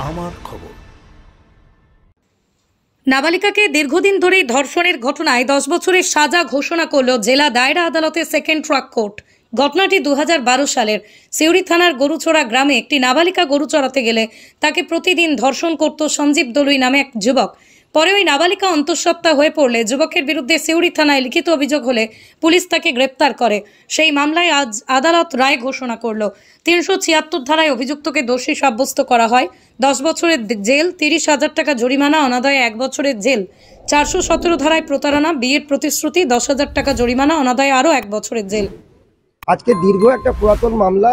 আমার খবর। নাবালিকাকে দীর্ঘদিন ধরেই ধর্ষণের ঘটনায় 10 বছরের সাজা ঘোষণা করল জেলা দায়রা আদালতের সেকেন্ড ট্র্যাক কোর্ট। ঘটনাটি 2012 সালের সিউড়ি থানার গরুচড়া গ্রামে একটি নাবালিকা গরু চড়াতে গেলে তাকে প্রতিদিন ধর্ষণ করত সঞ্জীব দলুই নামে এক যুবক। পরে ওই নাবালিকা অন্তঃসত্ত্বা হয়ে পড়লে যুবকের বিরুদ্ধে সিউড়ি থানায় লিখিত অভিযোগ হলে পুলিশ তাকে গ্রেপ্তার করে। সেই মামলায় আজ আদালত রায় ঘোষণা করল। 376 ধারায় অভিযুক্তকে দোষী সাব্যস্ত করা হয়। 10 বছরের জেল, 30,000 টাকা জরিমানা, অনাদায়ে 1 বছরের জেল। 417 ধারায় প্রতারণা, বিয়ের প্রতিশ্রুতি, 10,000 টাকা জরিমানা, অনাদায়ে আরও 1 বছরের জেল। আজকে দীর্ঘ একটা পুরাতন মামলা।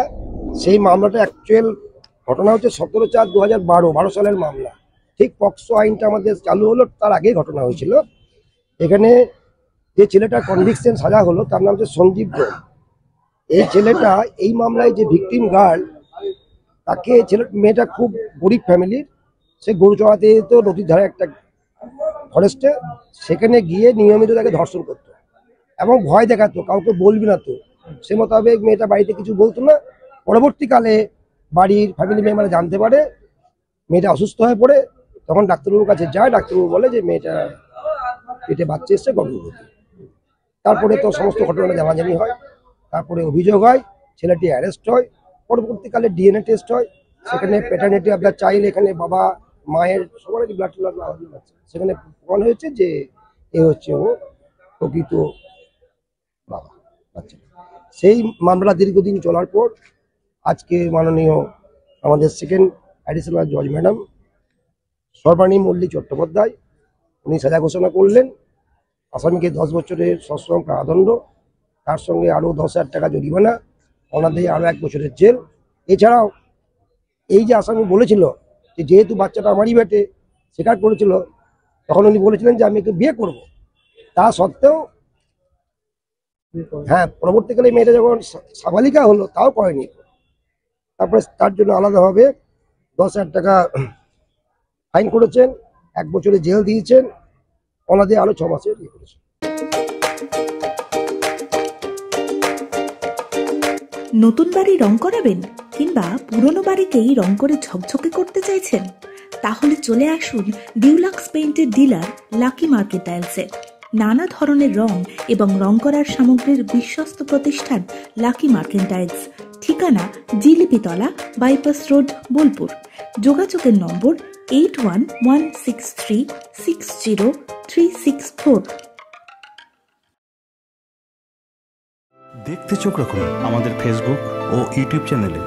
সেই মামলাটা অ্যাকচুয়াল ঘটনা হচ্ছে 17/4/2012 সালের মামলা। ঠিক পক্সো আইনটা আমাদের চালু হলো তার আগেই ঘটনা হয়েছিল। এখানে যে ছেলেটার কনভিকশন সাজা হলো তার নাম হচ্ছে সঞ্জীব দোল। এই ছেলেটা এই মামলায় যে ভিকটিম গার্ল, তাকে মেয়েটা খুব গরিব ফ্যামিলির। সে গরু চড়াতে যেত নদীর ধারে একটা ফরেস্টে। সেখানে গিয়ে নিয়মিত তাকে ধর্ষণ করতো এবং ভয় দেখাতো, কাউকে বলবি না তো। সে মোতাবেক মেয়েটা বাড়িতে কিছু বলতো না। পরবর্তীকালে বাড়ির ফ্যামিলি মেম্বাররা জানতে পারে মেয়েটা অসুস্থ হয়ে পড়ে। তখন ডাক্তারবাবুর কাছে যায়, ডাক্তারবাবু বলে যে মেয়েটা পেটে বাচ্চা এসছে, গর্ভবতী। তারপরে তো সমস্ত ঘটনা জানাজানি হয়, তারপরে অভিযোগ হয়, ছেলেটি অ্যারেস্ট হয়। পরবর্তীকালে ডিএনএ টেস্ট হয়, সেখানে প্যাটার্নিটি অফ দ্য চাইল্ড, এখানে বাবা মায়ের সবারই ব্লাড আছে। সেখানে প্রমাণ হয়েছে যে এ হচ্ছে ও প্রকৃত বাবা। আচ্ছা, সেই মামলা দীর্ঘদিন চলার পর আজকে মাননীয় আমাদের সেকেন্ড অ্যাডিশনাল জজ ম্যাডাম সর্বাণী মল্লিক চট্টোপাধ্যায় উনি সাজা ঘোষণা করলেন। আসামিকে 10 বছরের সশ্রম কারাদণ্ড, তার সঙ্গে আরও 10,000 টাকা জরিমানা, অনাদায়ে আরও 1 বছরের জেল। এছাড়াও এই যে আসামি বলেছিল যে যেহেতু বাচ্চাটা আমারই বেটে, স্বীকার করেছিল, তখন উনি বলেছিলেন যে আমি একে বিয়ে করব। তা সত্ত্বেও হ্যাঁ, পরবর্তীকালে মেয়েটা যখন সাবালিকা হলো তাও করেনি। তারপরে তার জন্য আলাদাভাবে 10,000 টাকা ফাইন করেছেন, 1 বছরের জেল দিয়েছেন, অনাদায়ে আরো 6 মাসের ইয়ে করেছেন। নতুন বাড়ি রং করাবেন কিংবা পুরনো বাড়িকেই রং করে ঝকঝকে করতে চাইছেন? তাহলে চলে আসুন ডিউলাক্স পেইন্টের ডিলার লাকি মার্কেন্টাইলসে। নানা ধরনের রং এবং রং করার সামগ্রীর বিশ্বস্ত প্রতিষ্ঠান লাকি মার্কেন্টাইলস। ঠিকানা জিলিপিতলা, বাইপাস রোড, বোলপুর। যোগাযোগের নম্বর 8116360364। দেখতে চোখ রাখুন আমাদের ফেসবুক ও ইউটিউব চ্যানেলে।